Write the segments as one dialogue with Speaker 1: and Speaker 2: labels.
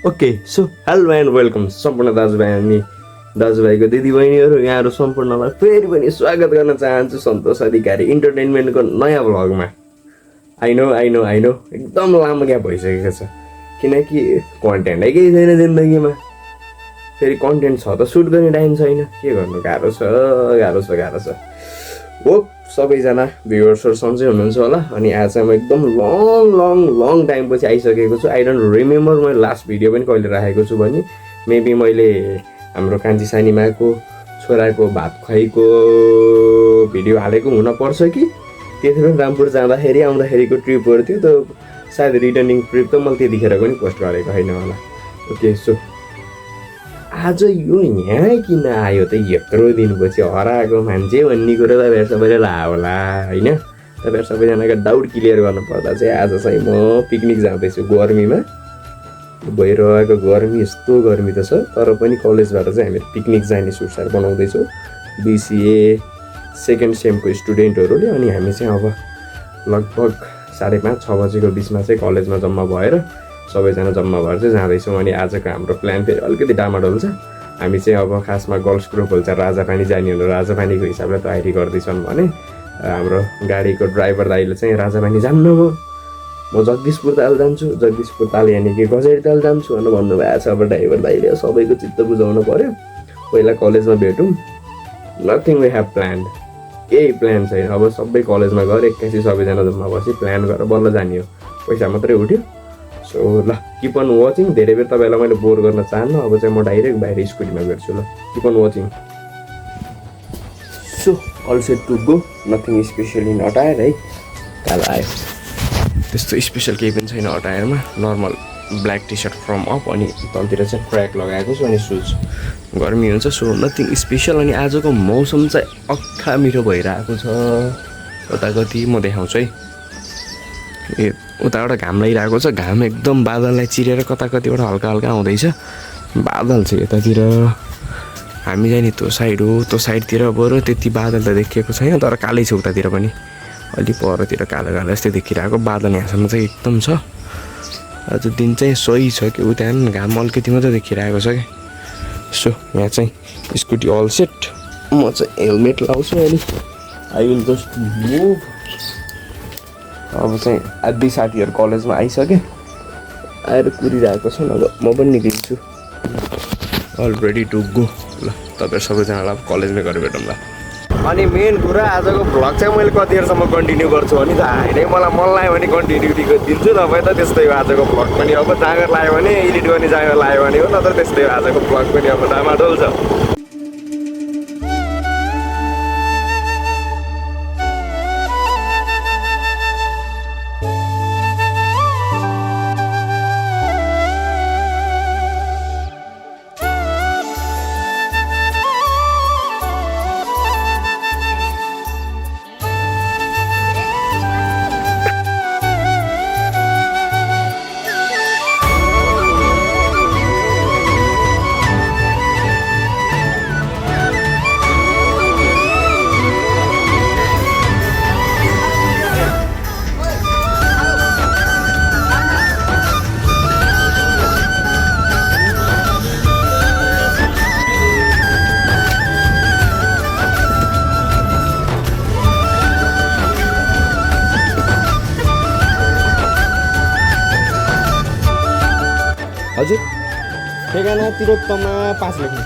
Speaker 1: Okay so hello and welcome सम्पूर्ण दाजुभाइ अनि दाजुभाइको दिदीबहिनीहरू यहाँहरू सम्पूर्णलाई फेरि पनि स्वागत गर्न चाहन्छु सन्तोष अधिकारी इन्टरटेनमेन्टको नयाँ भ्लगमा। आई नो एकदम लामो ग्याप भइसकेको छ किनकि कन्टेन्टै केही छैन जिन्दगीमा। फेरि कन्टेन्ट छ त सुट गर्ने टाइम छैन, के गर्नु, गाह्रो छ। हो सबैजना भ्युवर्सहरू सन्चै हुनुहुन्छ होला। अनि आज चाहिँ म एकदम लङ टाइमपछि आइसकेको छु। आई डोन्ट रिमेम्बर मैले लास्ट भिडियो पनि कहिले राखेको छु भने मेबी मैले हाम्रो कान्छी सानीमाको छोराको भात खुवाइको भिडियो हालेको हुनपर्छ कि त्यतिखेर रामपुर जाँदाखेरि आउँदाखेरिको ट्रिपहरू थियो त, सायद रिटर्निङ ट्रिप त मैले त्यतिखेर पनि पोस्ट गरेको होइन होला। ओके सो आज यो यहाँ किन आयो त यत्रो दिनपछि हराएको मान्छे भन्ने कुरो तपाईँहरू सबैले लायो होला होइन। तपाईँहरू सबैजनाको डाउट क्लियर गर्नुपर्दा चाहिँ आज चाहिँ म पिकनिक जाँदैछु गर्मीमा। भइरहेको गर्मी यस्तो गर्मी त छ, तर पनि कलेजबाट चाहिँ हामी पिकनिक जाने सुरसार बनाउँदैछौँ बिसिए सेकेन्ड सेमको स्टुडेन्टहरूले। अनि हामी चाहिँ अब लगभग 5:30-6 बजेको बिचमा चाहिँ कलेजमा जम्मा भएर सबैजना जम्मा भएर चाहिँ जाँदैछौँ। अनि आजको हाम्रो प्लान फेरि अलिकति डामाडोल छ। हामी चाहिँ अब खासमा गर्ल्स ग्रुप हुन्छ राजापानी जाने हो, राजापानीको हिसाबले तयारी गर्दैछन् भने हाम्रो गाडीको ड्राइभर दाइले चाहिँ राजापानी जान्नु हो, म जगदीशपुर ताल जान्छु, जगदीशपुर ताल यानि कि गजरी ताल जान्छु भनेर भन्नुभएको छ। अब ड्राइभर दाइले सबैको चित्त बुझाउनु पऱ्यो। पहिला कलेजमा भेटौँ, नथिङ वी हेभ प्लान, केही प्लान छैन। अब सबै कलेजमा गएर एक्कासी सबैजना जम्मा बसी प्लान गरेर बल्ल जाने हो, पैसा मात्रै उठ्यो। सो ल किप अन वाचिङ। धेरै बेर तपाईँलाई मैले बोर गर्न चाहन्न, अब चाहिँ म डाइरेक्ट बाहिर स्कुटीमा भेट्छु। ल keep on watching. So all set to go, nothing special in attire है। काल आयो त्यस्तो स्पेसल केही पनि छैन अटायरमा, normal black T shirt from up अनि तलतिर चाहिँ ट्र्याक लगाएको छु अनि सुज। गर्मी हुन्छ सो नथिङ स्पेसल। अनि आजको मौसम चाहिँ अक्खा मिठो भइरहेको छ। कताकति म देखाउँछु है, ए उताबाट घाम लागिरहेको छ, घाम एकदम बादललाई चिरेर कताकतिबाट हल्का आउँदैछ बादल चाहिँ यतातिर। हामी चाहिँ नि त्यो साइड हो, त्यो साइडतिर बरु त्यति बादल त देखिएको छैन, तर कालै छ उतातिर पनि, अलि परतिर कालो जस्तै देखिरहेको बादल यहाँसम्म चाहिँ एकदम छ। आज दिन चाहिँ सही छ कि उता घाम अलिकति मात्रै देखिरहेको छ कि। सो यहाँ चाहिँ स्कुटी अल सेट, म चाहिँ हेलमेट लाउँछु अहिले। I will just move. अब चाहिँ आधी साथीहरू कलेजमा आइसके, आएर कुरिरहेको छन्। अब म पनि निक्लिन्छु, अल रेडी टु गो। ल तपाईँहरू सबैजनालाई कलेजमै गएर भेटौँ ल। अनि मेन कुरा आजको भ्लग चाहिँ मैले कतिखेरसम्म कन्टिन्यू गर्छु भने त होइन, मलाई मन लाग्यो भने कन्टिन्युटीको दिन्छु, नभए त त्यस्तै हो आजको भ्लग पनि। अब जाँगर लाग्यो भने एडिट गर्ने जाँगर लाग्यो भने हो, नत्र त्यस्तै हो आजको भ्लग पनि। अब डामाडोल छ। हजुर ठेगाना तिरोत्तमा 5 लेख्नु।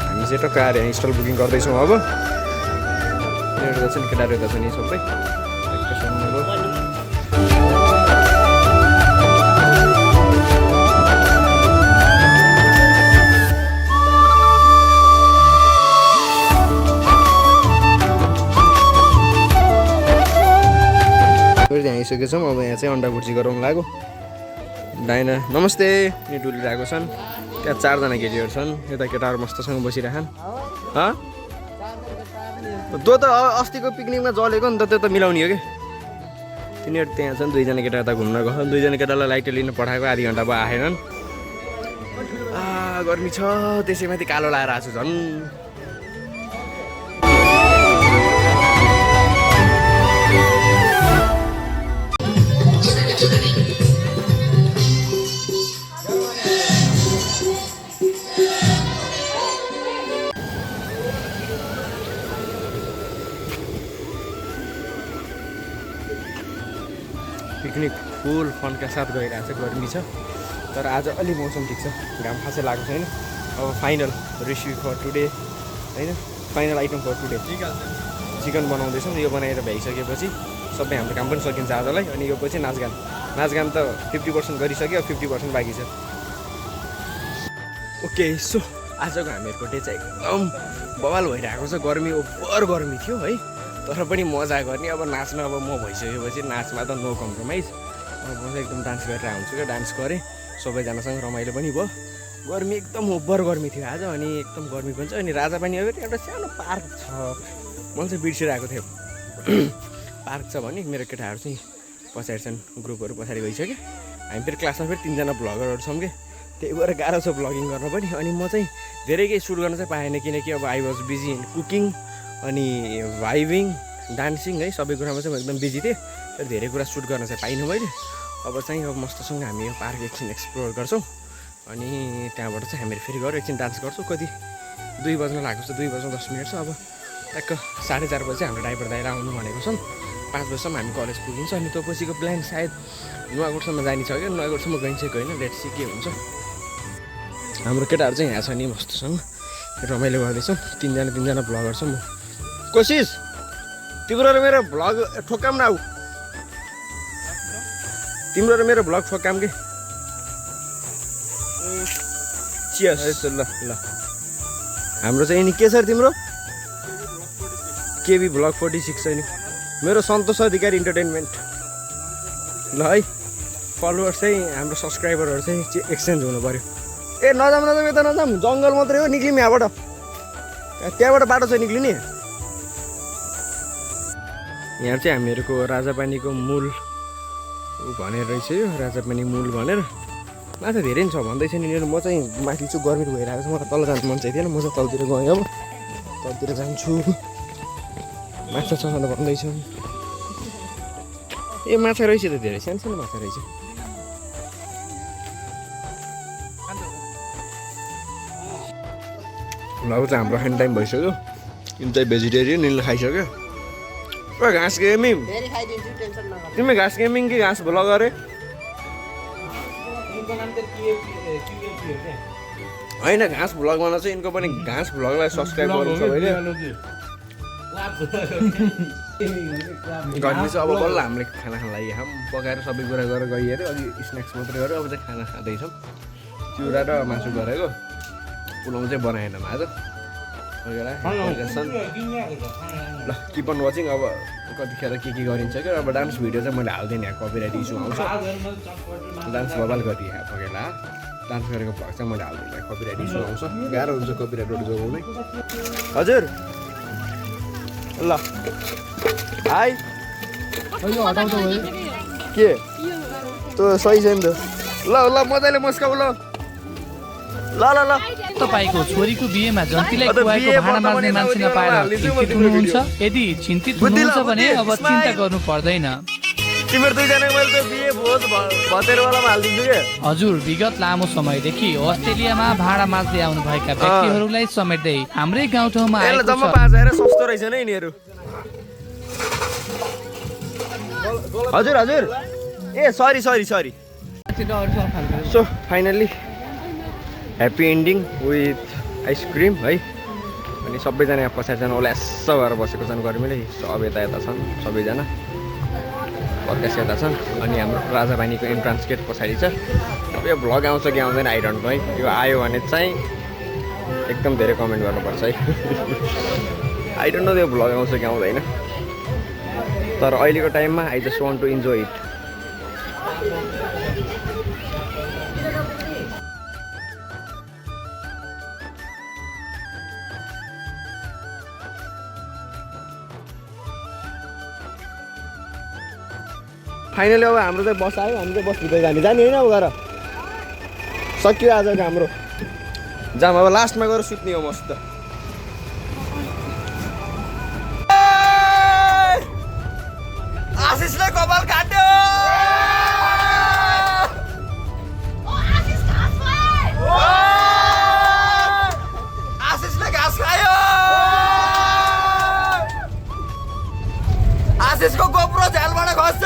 Speaker 1: हामी चाहिँ टक्क आएर यहाँ स्टल बुकिङ गर्दैछौँ। अब यहाँबाट त चाहिँ केटाहरू यता छ नि सबै यहाँ आइसकेको छौँ। अब यहाँ चाहिँ अन्डा भुर्जी गराउनु लाग्यो। डाइना नमस्ते नि डुलिरहेको छन्, त्यहाँ 4जना केटीहरू छन्, यता केटाहरू मस्तसँग बसिरहेछन्। त्यो त अस्तिको पिकनिकमा जलेको नि त, त्यो त मिलाउने हो कि। तिनीहरू त्यहाँ छन्, 2जना केटा यता घुम्न गयो, 2जना केटालाई लाइटर लिन पठाएको, आधी घन्टा भयो आएनन्। गर्मी छ, त्यसैमाथि कालो लाएर आएको छु झन्। फुल फनका साथ गइरहेको छ। गर्मी छ तर आज अलि मौसम ठिक छ, घाम खासै लागेको छैन। अब फाइनल रेसिपी फर टुडे होइन, final item for today chicken बनाउँदैछौँ। यो बनाएर भइसकेपछि सबै हाम्रो काम पनि सकिन्छ आजलाई। अनि यो पछि नाचगान त 50% गरिसक्यो, 50% बाँकी छ। ओके, सो आजको हामीहरूको डे चाहिँ एकदम बवाल भइरहेको छ। गर्मी ओभर गर्मी थियो है, तर पनि मजा गर्ने। अब नाच्न अब म भइसकेपछि नाचमा त नो कम्प्रोमाइज। अब म चाहिँ एकदम डान्स गरेर आउँछु क्या, डान्स गरेँ, सबैजनासँग रमाइलो पनि भयो। गर्मी एकदम ओभर गर्मी थियो आज, अनि एकदम गर्मी पनि छ। अनि राजापानी अब एउटा सानो पार्क छ, मैले चाहिँ बिर्सिरहेको थिएँ। पार्क छ भने मेरो केटाहरू चाहिँ पछाडि छन्, ग्रुपहरू पछाडि गइसक्यो। हामी फेरि क्लासमा फेरि 3जना भ्लगरहरू छौँ कि, त्यही भएर गाह्रो छ भ्लगिङ गर्न पनि। अनि म चाहिँ धेरै केही सुट गर्न चाहिँ पाएन, किनकि अब I was busy in cooking अनि भाइबिङ, डान्सिङ है, सबै कुरामा चाहिँ म एकदम बिजी थिएँ। तर धेरै कुरा सुट गर्न चाहिँ पाइनँ मैले। अब चाहिँ अब मस्तसँग हामी यो पार्क एकछिन एक्सप्लोर गर्छौँ, अनि त्यहाँबाट चाहिँ हामीहरू फेरि गएर एकछिन डान्स गर्छौँ। कति 2 बज्न लागेको छ, 2 बज्न 10 मिनट छ। अब ट्याक्क 4:30 बजी हाम्रो ड्राइभर दाइरा आउनु भनेको छन्। 5 बजीसम्म हामी कलेज पुगिन्छ। अनि त्यो पछिको प्लान सायद नुवाकोटसम्म जाने छ क्या, नुवाकोटसम्म गइन्छ कि होइन, लेट्स सी के हुन्छ। हाम्रो केटाहरू चाहिँ यहाँ छ नि, मस्तसँग रमाइलो गर्दैछौँ। 3जना भ्लगर छौँ। म कोसिस तिम्रो र मेरो भ्लग ठोक्काम न, आऊ तिम्रो र मेरो भ्लग ठोक्काम के। चियर्स। ल ल, हाम्रो चाहिँ नि के छ तिम्रो? केबी भ्लग 46 छ नि, मेरो सन्तोष अधिकारी इन्टरटेनमेन्ट। ल है, फलोवर्स चाहिँ हाम्रो सब्सक्राइबरहरू चाहिँ एक्सचेन्ज हुनु पऱ्यो। ए नजाम यता नजाम, जङ्गल मात्रै हो, निक्लिम यहाँबाट, त्यहाँबाट बाटो चाहिँ निक्लिने। यहाँ चाहिँ हामीहरूको राजापानीको मूल भनेर रहेछ, यो राजापानी मूल भनेर। माछा धेरै नि छ भन्दैछ नि। म चाहिँ माथि छु, गर्मी भइरहेको छ, मलाई तल जानु मन चाहिँ थिएन। म चाहिँ तलतिर गएँ, अब तलतिर जान्छु। माछा छ भनेर भन्दैछ। ए माछा रहेछ त, धेरै सानो सानो माछा रहेछ। अब चाहिँ हाम्रो खाने टाइम भइसक्यो। यिन चाहिँ भेजिटेरियन, यिनले खाइसक्यो। घाँस गेमिङ तिमी, घाँस गेमिङ कि घाँस भ्लग अरे होइन, घाँस भ्लगमा चाहिँ यिनको पनि घाँस भ्लगलाई सब्सक्राइब गर्नु सबैले। गर्मी चाहिँ अब बल्ल हामीले खाना खान लागि हम पकाएर सबै कुरा गरेर गइहेऱ्यो। अघि स्न्याक्स मात्रै गरेर अब चाहिँ खाना खाँदैछौँ। चिउरा र मासु गरेको, पुलाउ चाहिँ बनाएन आज। ल किप अन वाचिङ। अब कतिखेर के गरिन्छ क्या। अब डान्स भिडियो चाहिँ मैले हाल्दिनँ, यहाँ कपिराइट इस्यु आउँछ। डान्स बबाल गरिदिएँ पकेला, डान्स गरेको भ्लग चाहिँ मैले हाल्दिनँ, कपिराइट इस्यु आउँछ। गाह्रो हुन्छ कपिराइटहरू जोगाउनै। हजुर ल हाई के त सही छैन त। ल ल मजाले मस्काउ ल ल ल ल।
Speaker 2: तपाईको छोरीको बिहेमा जन्तीलाई खुवाएको भाँडा माझ्ने मान्छे नपाएर चिन्तित हुनुहुन्छ? यदि चिन्तित हुनुहुन्छ भने अब चिन्ता गर्नु पर्दैन।
Speaker 1: तिम्रो दुईजना मैले त बिहे भोज भतेरवालामा हालिदिन्छु के।
Speaker 2: हजुर, विगत लामो समयदेखि अस्ट्रेलियामा भाँडा माझ्दै आउनुभएका व्यक्तिहरूलाई समेट्दै हाम्रै गाउँठाउँमा आएको छ।
Speaker 1: जम्मा 5000 सस्तो रहेछ नि यिनीहरू। हजुर हजुर, ए sorry sorry sorry. So finally happy ending with ice cream है। अनि सबैजना यहाँ पछाडिजना ओल्यास भएर बसेको छन् गर्मीले। सब यता यता छन्, सबैजना पक्कास यता छन्। अनि हाम्रो राजापानीको एन्ट्रान्स गेट पछाडि छ। अब यो भ्लग आउँछ कि आउँदैन आई डोन्ट नो है। यो आयो भने चाहिँ एकदम धेरै कमेन्ट गर्नुपर्छ है। आई डोन्ट नो यो भ्लग आउँछ कि आउँदैन, तर अहिलेको टाइममा I just want to enjoy it. Finally अब हाम्रो चाहिँ बस आयो, हामी चाहिँ बस भित्र जाने होइन। अब गएर सकियो आजको हाम्रो जाम। अब लास्टमा गएर सुत्ने हो मस्त। आशिषले कपाल काट्यो। आशिषले घाँस खायो। आशिषको गोप्रो झ्यालबाट खस्छ।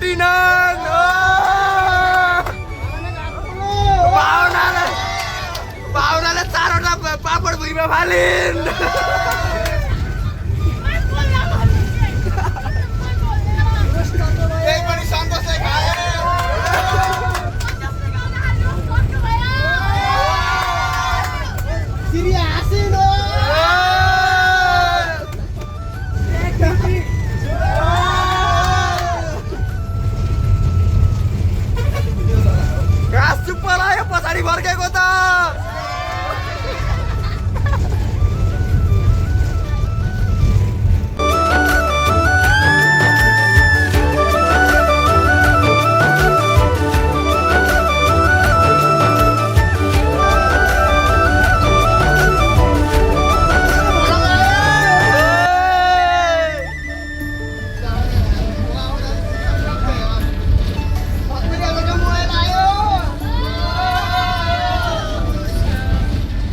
Speaker 1: दिनन् भावनाले 4 वटा पापड भुइँमा फालिन् त्यही पनि सन्तोषले खाए घाँस चुप्प लाग्यो पछाडि फर्केको त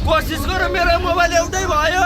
Speaker 1: कोसिस गर मेरो मोबाइल एउटै भयो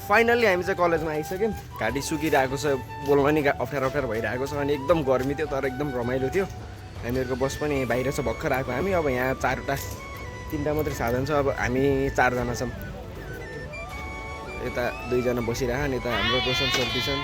Speaker 1: फाइनल्ली हामी चाहिँ कलेजमा आइसक्यौँ घाँटी सुकिरहेको छ बोल्न नि अप्ठ्यारो भइरहेको छ अनि एकदम गर्मी थियो तर एकदम रमाइलो थियो हामीहरूको बस पनि बाहिर छ भर्खर आएको हामी अब यहाँ 3टा मात्रै साधन छ अब हामी 4 जना छौँ यता 2 जना बसिरह अनि यता हाम्रो रोशन सर्दी छन्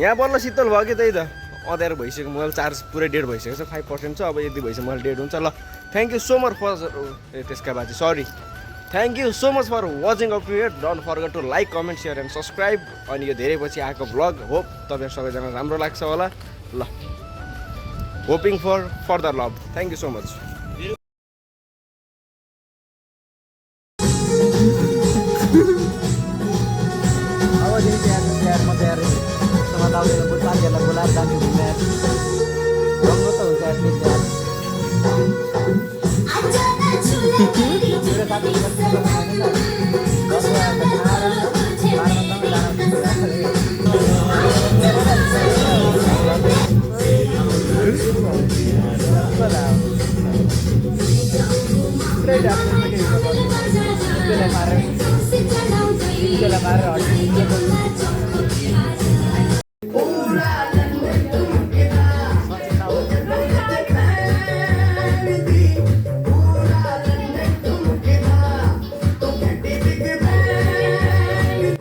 Speaker 1: यहाँ बल्ल शीतल भयो कि त्यही त अँध्यारो भइसक्यो मोबाइल चार्ज पुरै डेड भइसकेको छ 5% छ अब यति भइसक्यो मोबाइल डेड हुन्छ ल thank you so much for त्यसका बाजी sorry thank you so much for watching up to here don't forget to like comment share and subscribe अनि यो धेरै पछि आएको भ्लग होप तपाईँ सबैजना राम्रो लाग्छ होला ल hoping for further love thank you so much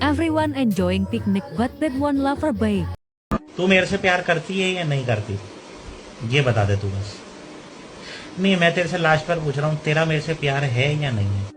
Speaker 3: Everyone enjoying picnic but that one lover boy.
Speaker 4: तू मेरे से प्यार करती है या नहीं करती ये बता दे तू बस। नहीं मैं तेरे से लास्ट बार पूछ रहा हूँ तेरा मेरे से प्यार है या नहीं है।